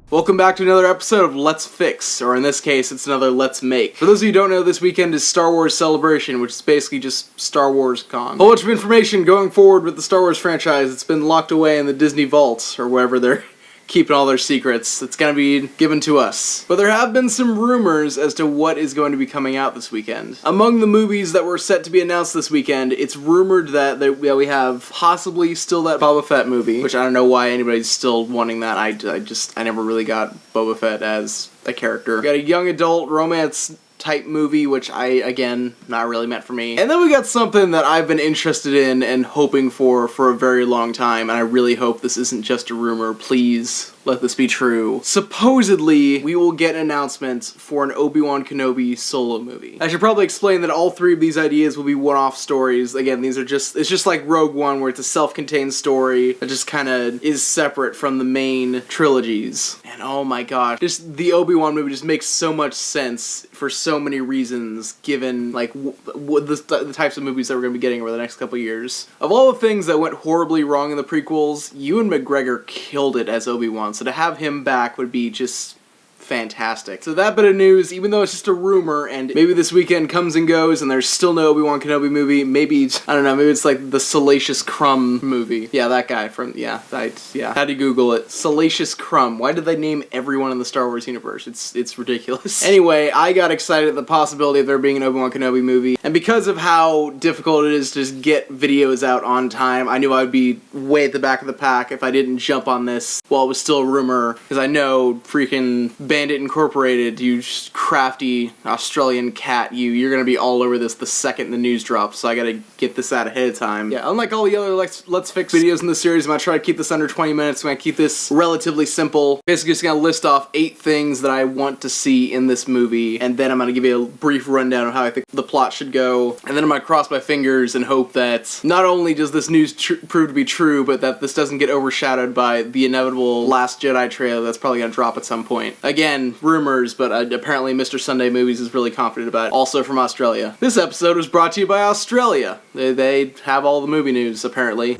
Welcome back to another episode of Let's Fix, or in this case, it's another Let's Make. For those of you who don't know, this weekend is Star Wars Celebration, which is basically just Star Wars Con. A whole bunch of information going forward with the Star Wars franchise. It's been locked away in the Disney vault, or wherever they're keeping all their secrets. It's gonna be given to us. But there have been some rumors as to what is going to be coming out this weekend. Among the movies that were set to be announced this weekend, it's rumored that we have possibly still that Boba Fett movie, which I don't know why anybody's still wanting that. I never really got Boba Fett as a character. We got a young adult romance type movie, which again, not really meant for me. And then we got something that I've been interested in and hoping for a very long time, and I really hope this isn't just a rumor. Please, let this be true. Supposedly, we will get an announcement for an Obi-Wan Kenobi solo movie. I should probably explain that all three of these ideas will be one-off stories. Again, it's just like Rogue One, where it's a self-contained story that just kind of is separate from the main trilogies. And oh my gosh, just the Obi-Wan movie just makes so much sense for so many reasons, given like the types of movies that we're going to be getting over the next couple years. Of all the things that went horribly wrong in the prequels, Ewan McGregor killed it as Obi-Wan. So to have him back would be just fantastic. So that bit of news, even though it's just a rumor, and maybe this weekend comes and goes and there's still no Obi-Wan Kenobi movie, maybe, I don't know, maybe it's like the Salacious Crumb movie. Yeah, that guy from, yeah. Had to Google it. Salacious Crumb. Why did they name everyone in the Star Wars universe? It's ridiculous. Anyway, I got excited at the possibility of there being an Obi-Wan Kenobi movie, and because of how difficult it is to just get videos out on time, I knew I would be way at the back of the pack if I didn't jump on this while it was still a rumor, because I know freaking Bandit Incorporated, you crafty Australian cat, you're gonna be all over this the second the news drops, so I gotta get this out ahead of time. Yeah, unlike all the other Let's Fix videos in this series, I'm gonna try to keep this under 20 minutes, I'm gonna keep this relatively simple. Basically just gonna list off 8 things that I want to see in this movie, and then I'm gonna give you a brief rundown of how I think the plot should go, and then I'm gonna cross my fingers and hope that not only does this news prove to be true, but that this doesn't get overshadowed by the inevitable Last Jedi trailer that's probably gonna drop at some point. Again, rumors, but apparently Mr. Sunday Movies is really confident about it. Also from Australia. This episode was brought to you by Australia. They have all the movie news, apparently.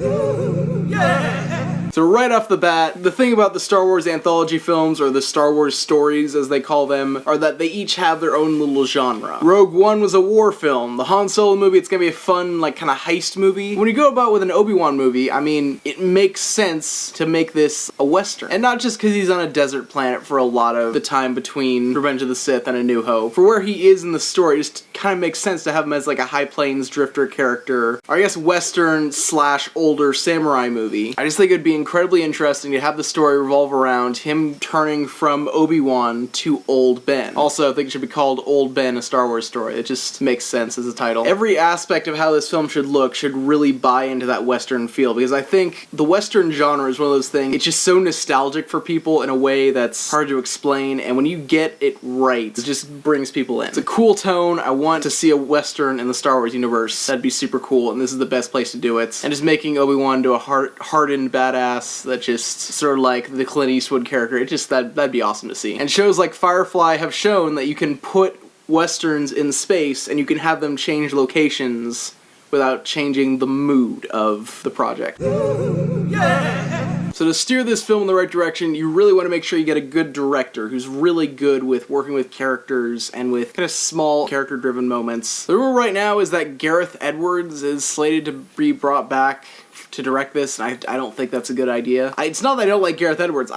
Yeah! So right off the bat, the thing about the Star Wars Anthology films, or the Star Wars stories as they call them, are that they each have their own little genre. Rogue One was a war film. The Han Solo movie, it's gonna be a fun, like, kind of heist movie. When you go about with an Obi-Wan movie, I mean, it makes sense to make this a Western. And not just because he's on a desert planet for a lot of the time between Revenge of the Sith and A New Hope. For where he is in the story, it just kind of makes sense to have him as like a High Plains drifter character, or I guess Western / older samurai movie. I just think it'd be incredibly interesting to have the story revolve around him turning from Obi-Wan to Old Ben. Also, I think it should be called Old Ben, a Star Wars story. It just makes sense as a title. Every aspect of how this film should look should really buy into that Western feel, because I think the Western genre is one of those things, it's just so nostalgic for people in a way that's hard to explain, and when you get it right, it just brings people in. It's a cool tone. I want to see a Western in the Star Wars universe. That'd be super cool, and this is the best place to do it. And just making Obi-Wan to a hardened badass that just sort of like the Clint Eastwood character, that'd be awesome to see. And shows like Firefly have shown that you can put Westerns in space and you can have them change locations without changing the mood of the project. Yeah! So to steer this film in the right direction, you really want to make sure you get a good director who's really good with working with characters and with kind of small character-driven moments. The rumor right now is that Gareth Edwards is slated to be brought back to direct this, and I don't think that's a good idea. It's not that I don't like Gareth Edwards.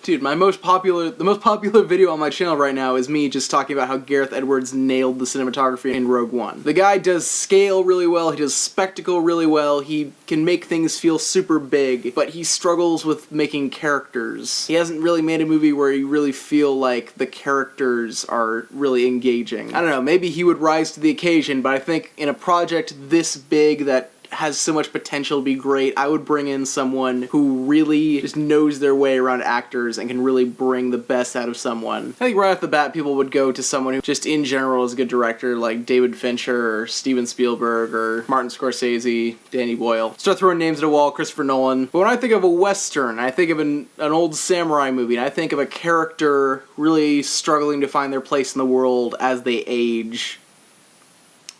Dude, the most popular video on my channel right now is me just talking about how Gareth Edwards nailed the cinematography in Rogue One. The guy does scale really well, he does spectacle really well, he can make things feel super big, but he struggles with making characters. He hasn't really made a movie where you really feel like the characters are really engaging. I don't know, maybe he would rise to the occasion, but I think in a project this big that has so much potential to be great, I would bring in someone who really just knows their way around actors and can really bring the best out of someone. I think right off the bat people would go to someone who just in general is a good director, like David Fincher or Steven Spielberg or Martin Scorsese, Danny Boyle. Start throwing names at a wall, Christopher Nolan. But when I think of a Western, I think of an old samurai movie, and I think of a character really struggling to find their place in the world as they age.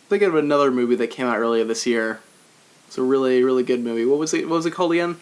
Think of another movie that came out earlier this year. It's a really, really good movie. What was it called again?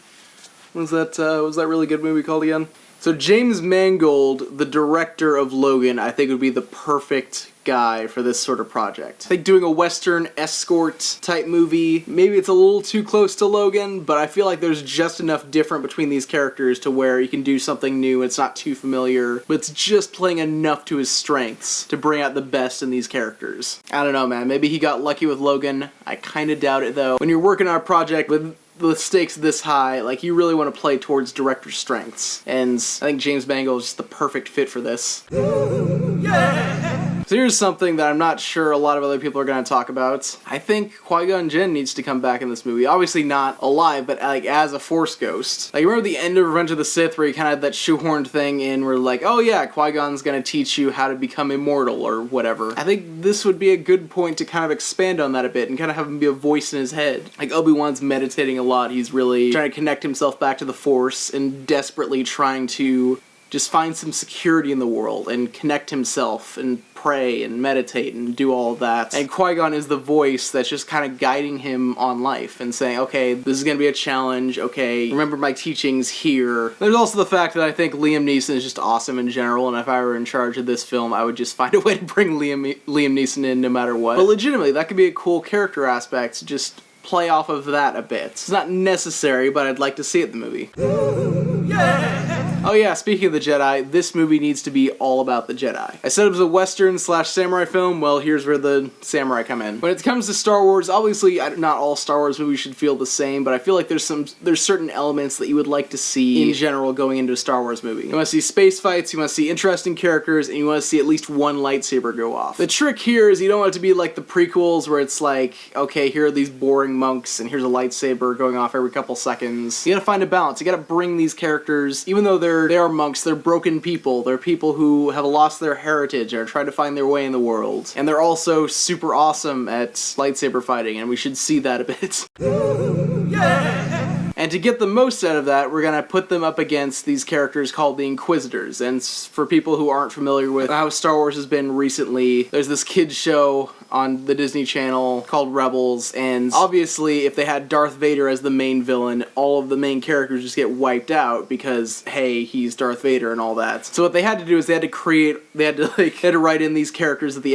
What was that really good movie called again? So James Mangold, the director of Logan, I think would be the perfect guy for this sort of project. I think doing a Western escort type movie, maybe it's a little too close to Logan, but I feel like there's just enough different between these characters to where you can do something new, it's not too familiar, but it's just playing enough to his strengths to bring out the best in these characters. I don't know, man, maybe he got lucky with Logan. I kinda doubt it though. When you're working on a project with the stakes this high, like, you really want to play towards director's strengths, and I think James Mangold is just the perfect fit for this. Ooh, yeah. So here's something that I'm not sure a lot of other people are going to talk about. I think Qui-Gon Jinn needs to come back in this movie. Obviously not alive, but like as a Force ghost. Like, remember the end of Revenge of the Sith where you kind of had that shoehorned thing in where like, oh yeah, Qui-Gon's going to teach you how to become immortal or whatever. I think this would be a good point to kind of expand on that a bit and kind of have him be a voice in his head. Like, Obi-Wan's meditating a lot. He's really trying to connect himself back to the Force and desperately trying to just find some security in the world and connect himself and pray and meditate and do all of that. And Qui-Gon is the voice that's just kind of guiding him on life and saying, okay, this is going to be a challenge, okay, remember my teachings here. There's also the fact that I think Liam Neeson is just awesome in general, and if I were in charge of this film, I would just find a way to bring Liam Neeson in no matter what. But legitimately, that could be a cool character aspect, just play off of that a bit. It's not necessary, but I'd like to see it in the movie. Ooh, yeah. Oh yeah, speaking of the Jedi, this movie needs to be all about the Jedi. I said it was a Western/samurai film, well, here's where the samurai come in. When it comes to Star Wars, obviously not all Star Wars movies should feel the same, but I feel like there's certain elements that you would like to see in general going into a Star Wars movie. You want to see space fights, you want to see interesting characters, and you want to see at least one lightsaber go off. The trick here is you don't want it to be like the prequels where it's like, okay, here are these boring monks, and here's a lightsaber going off every couple seconds. You gotta find a balance. You gotta bring these characters, even though they are monks, they're broken people. They're people who have lost their heritage and are trying to find their way in the world. And they're also super awesome at lightsaber fighting, and we should see that a bit. Ooh, yeah. And to get the most out of that, we're gonna put them up against these characters called the Inquisitors. And for people who aren't familiar with how Star Wars has been recently, there's this kids show on the Disney Channel called Rebels, and obviously if they had Darth Vader as the main villain, all of the main characters just get wiped out because, hey, he's Darth Vader and all that. So what they had to do is they had to write in these characters that the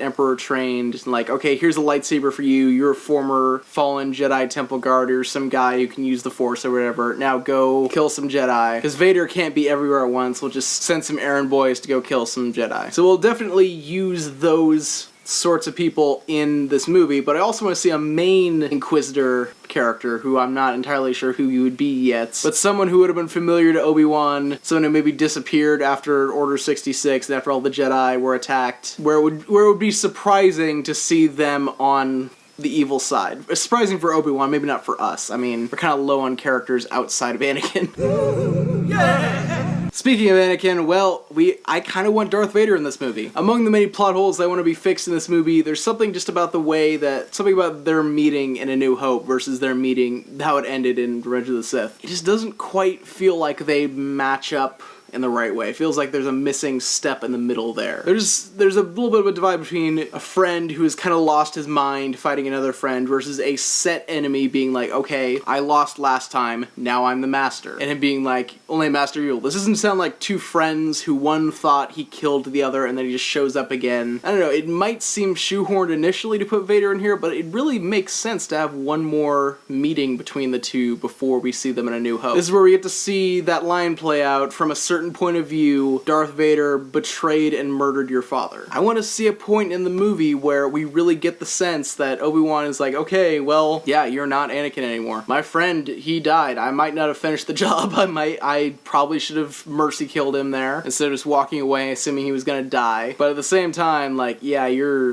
Emperor trained, and like, okay, here's a lightsaber for you, you're a former fallen Jedi Temple guard, or some guy who can use the Force or whatever, now go kill some Jedi. Because Vader can't be everywhere at once, we'll just send some errand boys to go kill some Jedi. So we'll definitely use those sorts of people in this movie, but I also want to see a main Inquisitor character who I'm not entirely sure who he would be yet, but someone who would have been familiar to Obi-Wan, someone who maybe disappeared after Order 66 and after all the Jedi were attacked, where it would be surprising to see them on the evil side. It's surprising for Obi-Wan, maybe not for us. I mean, we're kind of low on characters outside of Anakin. Ooh, yeah. Speaking of Anakin, well, I kind of want Darth Vader in this movie. Among the many plot holes that want to be fixed in this movie, there's something just about the way something about their meeting in A New Hope versus their meeting, how it ended in Revenge of the Sith. It just doesn't quite feel like they match up in the right way. It feels like there's a missing step in the middle there. There's a little bit of a divide between a friend who has kind of lost his mind fighting another friend versus a set enemy being like, okay, I lost last time, now I'm the master. And him being like, only Master Yule. This doesn't sound like two friends who one thought he killed the other and then he just shows up again. I don't know, it might seem shoehorned initially to put Vader in here, but it really makes sense to have one more meeting between the two before we see them in A New Hope. This is where we get to see that line play out from a certain point of view. Darth Vader betrayed and murdered your father. I want to see a point in the movie where we really get the sense that Obi-Wan is like, okay, well, yeah, you're not Anakin anymore. My friend, he died. I might not have finished the job. I probably should have mercy killed him there instead of just walking away assuming he was gonna die. But at the same time, like, yeah, you're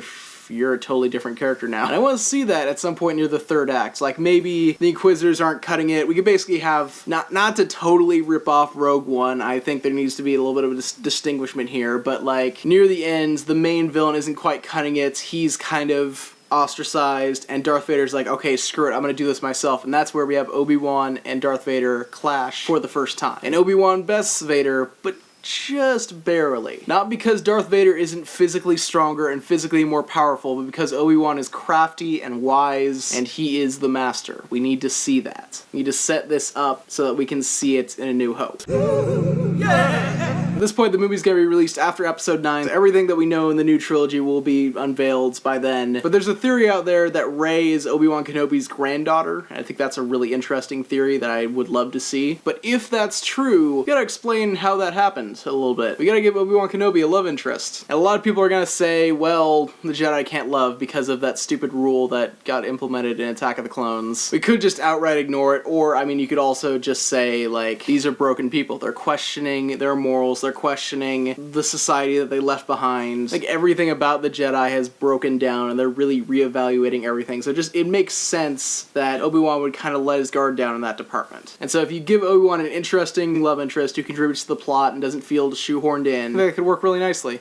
a totally different character now. And I want to see that at some point near the third act. Like, maybe the Inquisitors aren't cutting it. We could basically have, not to totally rip off Rogue One, I think there needs to be a little bit of a distinguishment here, but like, near the end, the main villain isn't quite cutting it. He's kind of ostracized, and Darth Vader's like, okay, screw it, I'm gonna do this myself. And that's where we have Obi-Wan and Darth Vader clash for the first time. And Obi-Wan bests Vader, but just barely. Not because Darth Vader isn't physically stronger and physically more powerful, but because Obi-Wan is crafty and wise, and he is the master. We need to see that. We need to set this up so that we can see it in A New Hope. At this point, the movie's gonna be released after episode 9. Everything that we know in the new trilogy will be unveiled by then. But there's a theory out there that Rey is Obi-Wan Kenobi's granddaughter. I think that's a really interesting theory that I would love to see. But if that's true, we gotta explain how that happened a little bit. We gotta give Obi-Wan Kenobi a love interest. And a lot of people are gonna say, well, the Jedi can't love because of that stupid rule that got implemented in Attack of the Clones. We could just outright ignore it, or, I mean, you could also just say, like, these are broken people. They're questioning their morals, they're questioning the society that they left behind. Like, everything about the Jedi has broken down, and they're really reevaluating everything. So it makes sense that Obi-Wan would kind of let his guard down in that department. And so if you give Obi-Wan an interesting love interest who contributes to the plot and doesn't feel shoehorned in, I think it could work really nicely.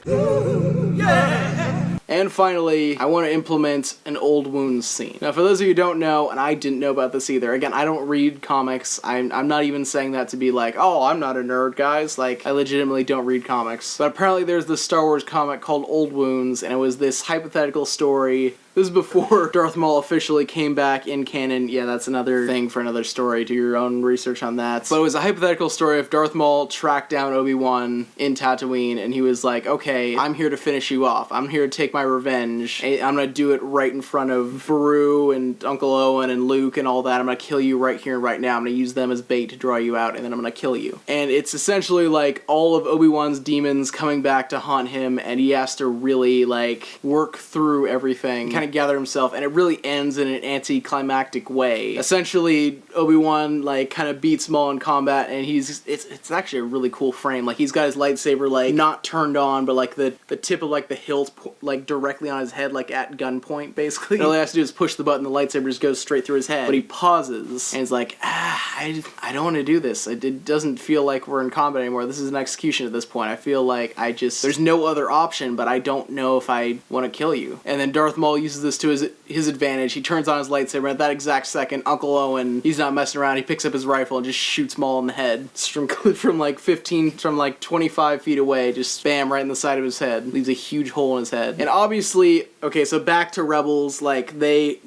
And finally, I want to implement an old wounds scene. Now, for those of you who don't know, and I didn't know about this either, again, I don't read comics. I'm not even saying that to be like, oh, I'm not a nerd, guys. Like, I legitimately don't read comics. But apparently there's this Star Wars comic called Old Wounds, and it was this hypothetical story. This is before Darth Maul officially came back in canon. Yeah, that's another thing for another story. Do your own research on that. But it was a hypothetical story of Darth Maul tracked down Obi-Wan in Tatooine, and he was like, okay, I'm here to finish you off. I'm here to take my revenge. I'm gonna do it right in front of Beru and Uncle Owen and Luke and all that. I'm gonna kill you right here and right now. I'm gonna use them as bait to draw you out, and then I'm gonna kill you. And it's essentially like all of Obi-Wan's demons coming back to haunt him, and he has to really, like, work through everything, kind of gather himself, and it really ends in an anticlimactic way. Essentially, Obi-Wan, like, kind of beats Maul in combat, and it's actually a really cool frame. Like, he's got his lightsaber, like, not turned on, but, like, the tip of, like, the hilt, like, directly on his head, like, at gunpoint, basically. And all he has to do is push the button, the lightsaber just goes straight through his head. But he pauses, and he's like, I don't want to do this. It doesn't feel like we're in combat anymore. This is an execution at this point. I feel like there's no other option, but I don't know if I want to kill you. And then Darth Maul uses this to his advantage. He turns on his lightsaber, and at that exact second, Uncle Owen, he's not messing around. He picks up his rifle and just shoots Maul in the head. From like 25 feet away, just bam, right in the side of his head. Leaves a huge hole in his head. And obviously, okay, so back to Rebels, like, they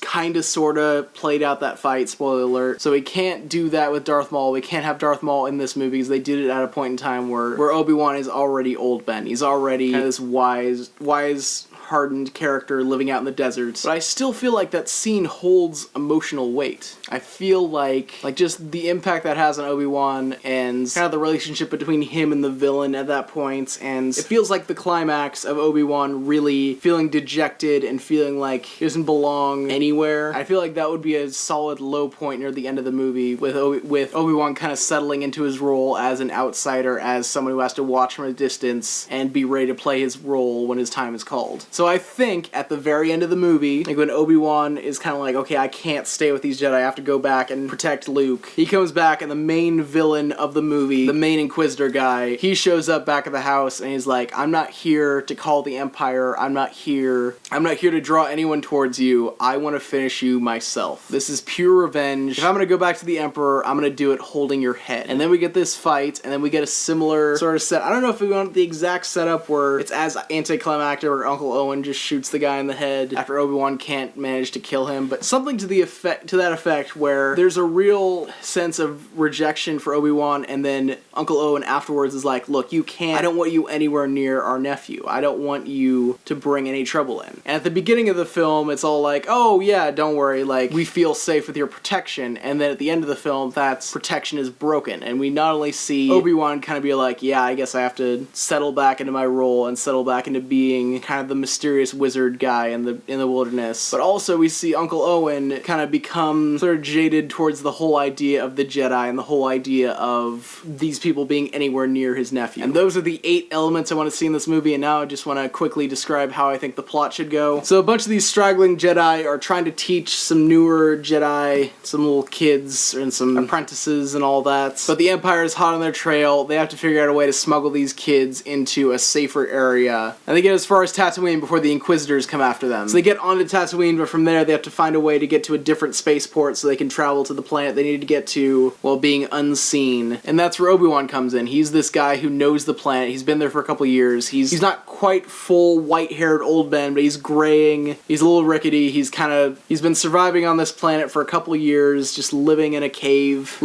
kinda sorta played out that fight, spoiler alert. So we can't do that with Darth Maul. We can't have Darth Maul in this movie because they did it at a point in time where Obi-Wan is already old Ben. He's already kind of this wise, hardened character living out in the deserts. But I still feel like that scene holds emotional weight. I feel like just the impact that has on Obi-Wan and kind of the relationship between him and the villain at that point, and it feels like the climax of Obi-Wan really feeling dejected and feeling like he doesn't belong anywhere. I feel like that would be a solid low point near the end of the movie with Obi-Wan kind of settling into his role as an outsider, as someone who has to watch from a distance and be ready to play his role when his time is called. So I think at the very end of the movie, like when Obi-Wan is kind of like, okay, I can't stay with these Jedi, I have to go back and protect Luke. He comes back, and the main villain of the movie, the main Inquisitor guy, he shows up back at the house, and he's like, I'm not here to call the Empire, I'm not here to draw anyone towards you, I want to finish you myself. This is pure revenge. If I'm gonna go back to the Emperor, I'm gonna do it holding your head. And then we get this fight, and then we get a similar sort of set. I don't know if we want the exact setup where it's as anticlimactic where Uncle Owen just shoots the guy in the head after Obi-Wan can't manage to kill him, but something to that effect where there's a real sense of rejection for Obi-Wan, and then Uncle Owen afterwards is like, look, I don't want you anywhere near our nephew. I don't want you to bring any trouble in. And at the beginning of the film, it's all like, oh yeah, don't worry, like, we feel safe with your protection, and then at the end of the film, that protection is broken, and we not only see Obi-Wan kind of be like, yeah, I guess I have to settle back into my role and settle back into being kind of the mysterious wizard guy in the wilderness, but also we see Uncle Owen kind of become sort of jaded towards the whole idea of the Jedi and the whole idea of these people being anywhere near his nephew. And those are the 8 elements I want to see in this movie, and now I just want to quickly describe how I think the plot should go. So a bunch of these straggling Jedi are trying to teach some newer Jedi, some little kids and some apprentices and all that, but the Empire is hot on their trail. They have to figure out a way to smuggle these kids into a safer area, and they get as far as Tatooine before the Inquisitors come after them. So they get onto Tatooine, but from there they have to find a way to get to a different spaceport so they can travel to the planet they need to get to while being unseen. And that's where Obi-Wan comes in. He's this guy who knows the planet. He's been there for a couple years. He's not quite full white-haired old Ben, but he's graying. He's a little rickety. He's been surviving on this planet for a couple years, just living in a cave,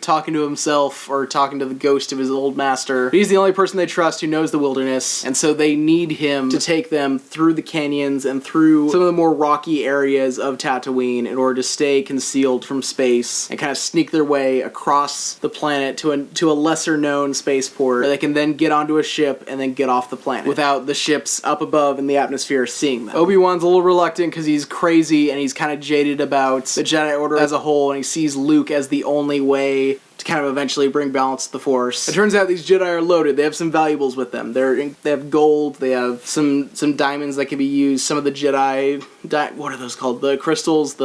talking to himself or talking to the ghost of his old master. But he's the only person they trust who knows the wilderness, and so they need him to take them through the canyons and through some of the more rocky areas of Tatooine in order to stay concealed from space and kind of sneak their way across the planet to a lesser-known spaceport where they can then get onto a ship and then get off the planet without the ships up above in the atmosphere seeing them. Obi-Wan's a little reluctant because he's crazy and he's kind of jaded about the Jedi Order as a whole, and he sees Luke as the only way to kind of eventually bring balance to the Force. It turns out these Jedi are loaded. They have some valuables with them. They have gold. They have some diamonds that can be used. Some of the Jedi, what are those called? The crystals.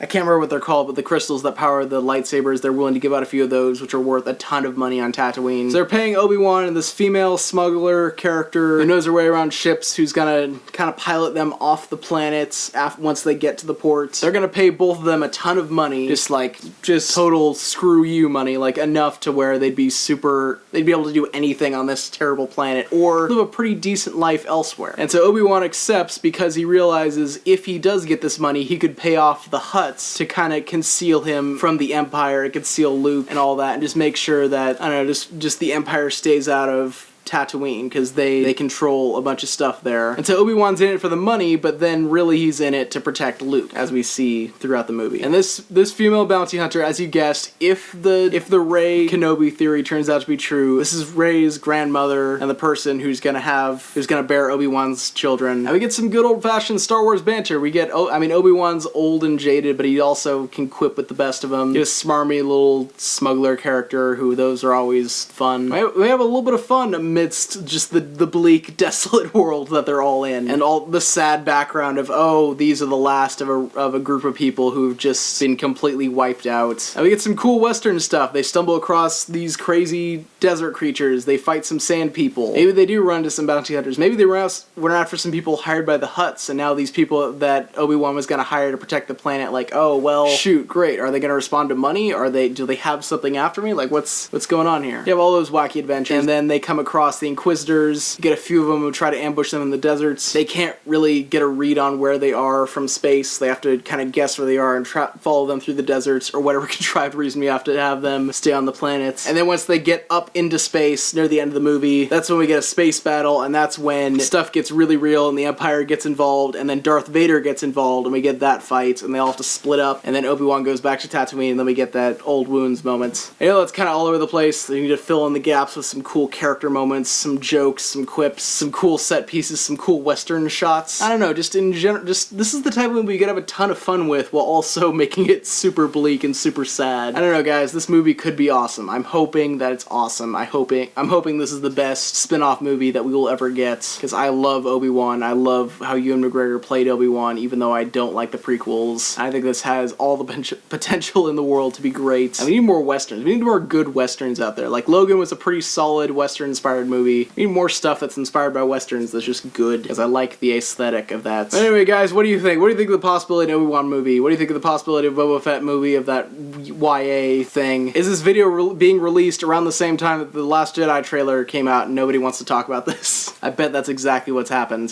I can't remember what they're called, but the crystals that power the lightsabers, they're willing to give out a few of those, which are worth a ton of money on Tatooine. So they're paying Obi-Wan and this female smuggler character who knows her way around ships, who's gonna kind of pilot them off the planet once they get to the port. They're gonna pay both of them a ton of money, just total screw you money, like enough to where they'd be able to do anything on this terrible planet or live a pretty decent life elsewhere. And so Obi-Wan accepts because he realizes if he does get this money, he could pay off the Hutt to kind of conceal him from the Empire, conceal Luke and all that, and just make sure that, I don't know, just the Empire stays out of Tatooine, because they control a bunch of stuff there. And so Obi-Wan's in it for the money, but then really he's in it to protect Luke, as we see throughout the movie. And this female bounty hunter, as you guessed, if the Rey Kenobi theory turns out to be true, this is Rey's grandmother and the person who's gonna bear Obi-Wan's children. And we get some good old-fashioned Star Wars banter. We get, Obi-Wan's old and jaded, but he also can quip with the best of them. He's a smarmy little smuggler character who those are always fun. We have a little bit of fun amidst just the bleak, desolate world that they're all in, and all the sad background of, oh, these are the last of a group of people who've just been completely wiped out. And we get some cool Western stuff. They stumble across these crazy desert creatures. They fight some sand people. Maybe they do run into some bounty hunters. Maybe they went after some people hired by the Hutts, and now these people that Obi-Wan was going to hire to protect the planet, like, oh, well, shoot, great. Are they going to respond to money? Do they have something after me? Like, what's going on here? You have all those wacky adventures, and then they come across the Inquisitors. You get a few of them who try to ambush them in the deserts. They can't really get a read on where they are from space. They have to kind of guess where they are and follow them through the deserts, or whatever contrived reason we have to have them stay on the planets. And then once they get up into space near the end of the movie, that's when we get a space battle, and that's when stuff gets really real and the Empire gets involved, and then Darth Vader gets involved, and we get that fight, and they all have to split up, and then Obi-Wan goes back to Tatooine, and then we get that old wounds moment. I know that's kind of all over the place. You need to fill in the gaps with some cool character moments, some jokes, some quips, some cool set pieces, some cool Western shots. I don't know, just in general, this is the type of movie you gotta have a ton of fun with while also making it super bleak and super sad. I don't know, guys, this movie could be awesome. I'm hoping that it's awesome. I'm hoping this is the best spin-off movie that we will ever get, because I love Obi-Wan. I love how Ewan McGregor played Obi-Wan, even though I don't like the prequels. I think this has all the potential in the world to be great. And we need more Westerns. We need more good Westerns out there. Like, Logan was a pretty solid Western-inspired movie. We need more stuff that's inspired by Westerns that's just good, because I like the aesthetic of that. But anyway, guys, what do you think? What do you think of the possibility of an Obi-Wan movie? What do you think of the possibility of a Boba Fett movie, of that YA thing? Is this video being released around the same time that the Last Jedi trailer came out and nobody wants to talk about this? I bet that's exactly what's happened.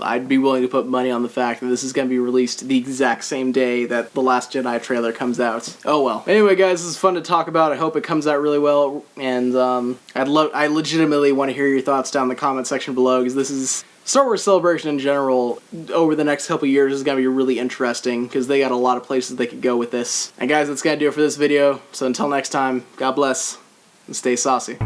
I'd be willing to put money on the fact that this is going to be released the exact same day that the Last Jedi trailer comes out. Oh well. Anyway, guys, this is fun to talk about. I hope it comes out really well, and I legitimately want to hear your thoughts down in the comment section below, because this is Star Wars Celebration in general over the next couple years is going to be really interesting, because they got a lot of places they could go with this. And guys, that's going to do it for this video. So until next time, God bless and stay saucy.